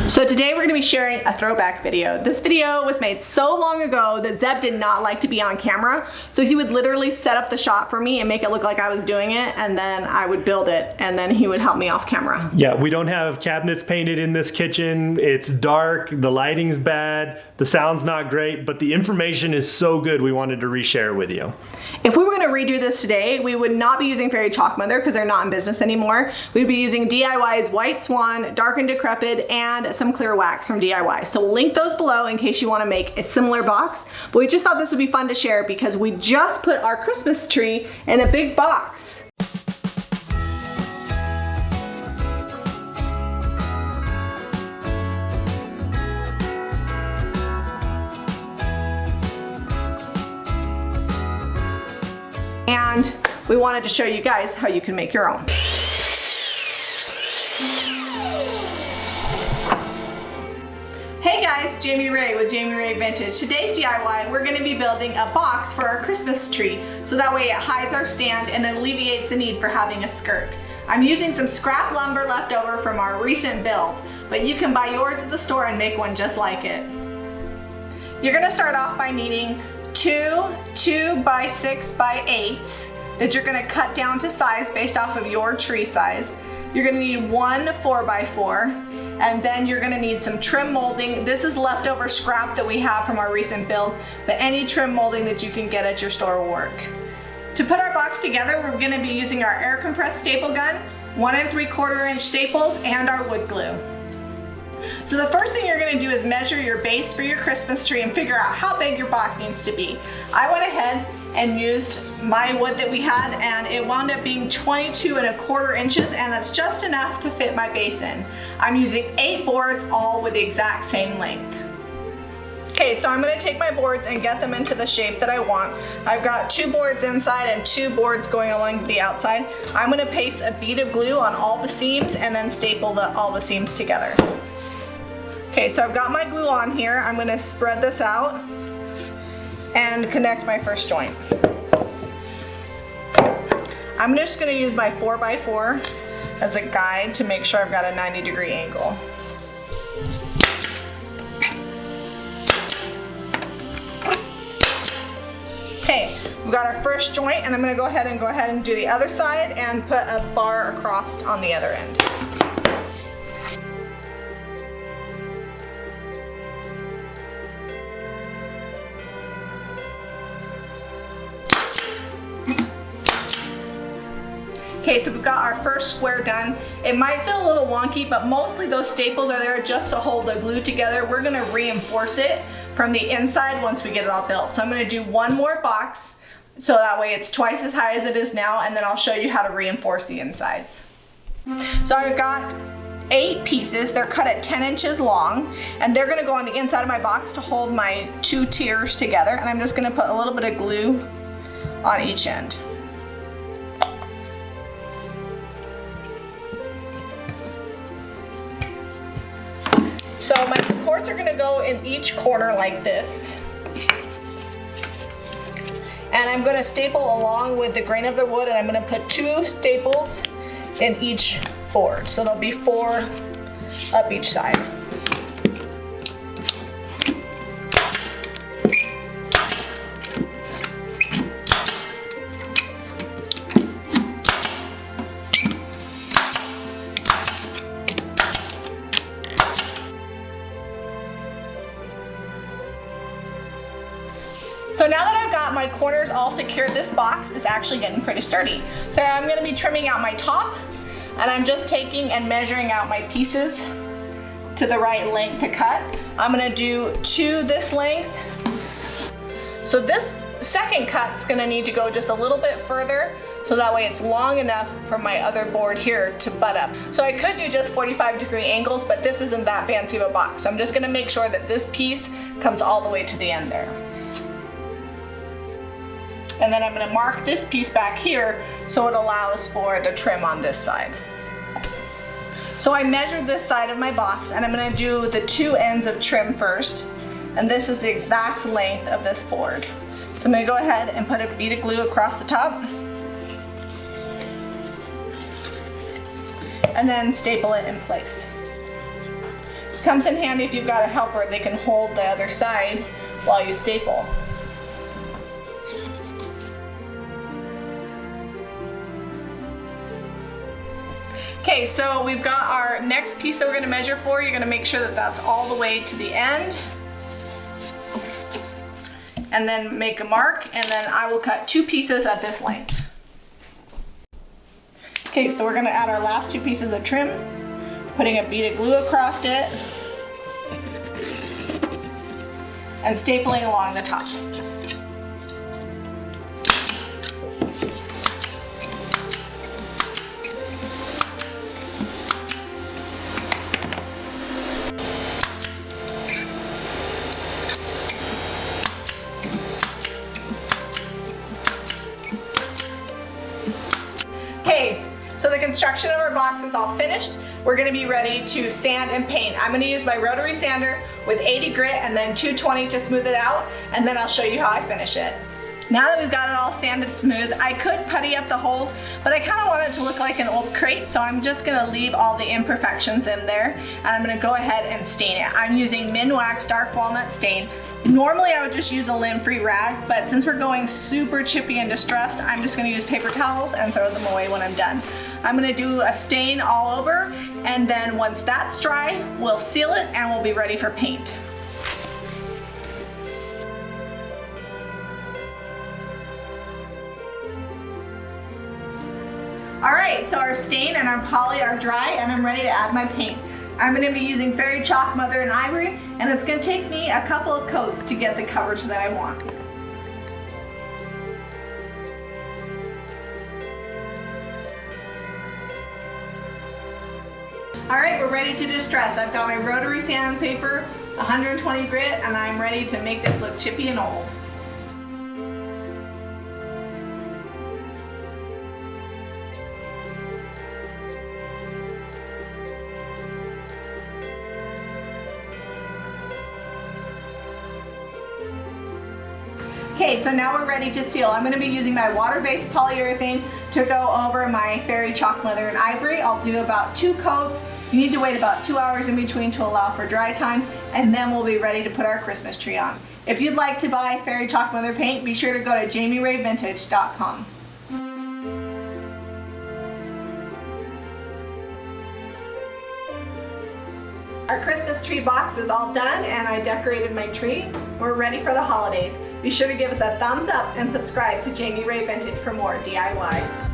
So today we're going to be sharing a throwback video. This video was made so long ago that Zeb did not like to be on camera, so he would literally set up the shot for me and make it look like I was doing it, and then I would build it, and then he would help me off camera. Yeah, we don't have cabinets painted in this kitchen. It's dark, the lighting's bad, the sound's not great, but the information is so good we wanted to reshare it with you. If we were going to redo this today, we would not be using Fairy Chalk Mother because they're not in business anymore. We'd be using DIY's White Swan, Dark and Decrepit, and some clear wax from DIY. So we'll link those below in case you want to make a similar box. But we just thought this would be fun to share because we just put our Christmas tree in a big box. And we wanted to show you guys how you can make your own. Hey guys, Jamie Ray with Jamie Ray Vintage. Today's DIY, we're going to be building a box for our Christmas tree, so that way it hides our stand and alleviates the need for having a skirt. I'm using some scrap lumber left over from our recent build, but you can buy yours at the store and make one just like it. You're going to start off by needing two 2x6x8s that you're going to cut down to size based off of your tree size. You're going to need one 4x4, and then you're going to need some trim molding. This is leftover scrap that we have from our recent build, but any trim molding that you can get at your store will work. To put our box together, we're going to be using our air compressed staple gun, 1 3/4 inch staples, and our wood glue. So the first thing you're going to do is measure your base for your Christmas tree and figure out how big your box needs to be. I went ahead and used my wood that we had, and it wound up being 22 1/4 inches, and that's just enough to fit my base in. I'm using 8 boards, all with the exact same length. Okay, so I'm going to take my boards and get them into the shape that I want. I've got 2 boards inside and 2 boards going along the outside. I'm going to paste a bead of glue on all the seams and then staple all the seams together. Okay, so I've got my glue on here. I'm going to spread this out and connect my first joint. I'm just going to use my 4x4 as a guide to make sure I've got a 90-degree angle. Okay, we've got our first joint, and I'm going to go ahead and do the other side and put a bar across on the other end. Okay, so we've got our first square done. It might feel a little wonky, but mostly those staples are there just to hold the glue together. We're gonna reinforce it from the inside once we get it all built. So I'm gonna do one more box, so that way it's twice as high as it is now, and then I'll show you how to reinforce the insides. So I've got 8 pieces. They're cut at 10 inches long, and they're gonna go on the inside of my box to hold my 2 tiers together, and I'm just gonna put a little bit of glue on each end. So my supports are going to go in each corner like this, and I'm going to staple along with the grain of the wood, and I'm going to put 2 staples in each board, so there'll be 4 up each side. So now that I've got my corners all secured, this box is actually getting pretty sturdy. So I'm going to be trimming out my top, and I'm just taking and measuring out my pieces to the right length to cut. I'm going to do 2 this length. So this second cut's going to need to go just a little bit further, so that way it's long enough for my other board here to butt up. So I could do just 45-degree angles, but this isn't that fancy of a box. So I'm just going to make sure that this piece comes all the way to the end there. And then I'm going to mark this piece back here so it allows for the trim on this side. So I measured this side of my box, and I'm going to do the 2 ends of trim first, and this is the exact length of this board. So I'm going to go ahead and put a bead of glue across the top, and then staple it in place. Comes in handy if you've got a helper, they can hold the other side while you staple. Okay, so we've got our next piece that we're going to measure for. You're going to make sure that that's all the way to the end. And then make a mark, and then I will cut 2 pieces at this length. Okay, so we're going to add our last 2 pieces of trim, putting a bead of glue across it, and stapling along the top. Okay, so the construction of our box is all finished. We're going to be ready to sand and paint. I'm going to use my rotary sander with 80 grit and then 220 to smooth it out, and then I'll show you how I finish it. Now that we've got it all sanded smooth, I could putty up the holes, but I kind of want it to look like an old crate, so I'm just going to leave all the imperfections in there, and I'm going to go ahead and stain it. I'm using Minwax Dark Walnut Stain. Normally I would just use a lint-free rag, but since we're going super chippy and distressed, I'm just going to use paper towels and throw them away when I'm done. I'm going to do a stain all over, and then once that's dry, we'll seal it and we'll be ready for paint. Alright, so our stain and our poly are dry, and I'm ready to add my paint. I'm going to be using Fairy Chalk Mother and Ivory, and it's going to take me a couple of coats to get the coverage that I want. Alright, we're ready to distress. I've got my rotary sandpaper, 120 grit, and I'm ready to make this look chippy and old. Okay, so now we're ready to seal. I'm going to be using my water-based polyurethane to go over my Fairy Chalk Mother and Ivory. I'll do about 2 coats. You need to wait about 2 hours in between to allow for dry time, and then we'll be ready to put our Christmas tree on. If you'd like to buy Fairy Chalk Mother paint, be sure to go to JamiRayVintage.com. Our Christmas tree box is all done, and I decorated my tree. We're ready for the holidays. Be sure to give us a thumbs up and subscribe to Jami Ray Vintage for more DIY.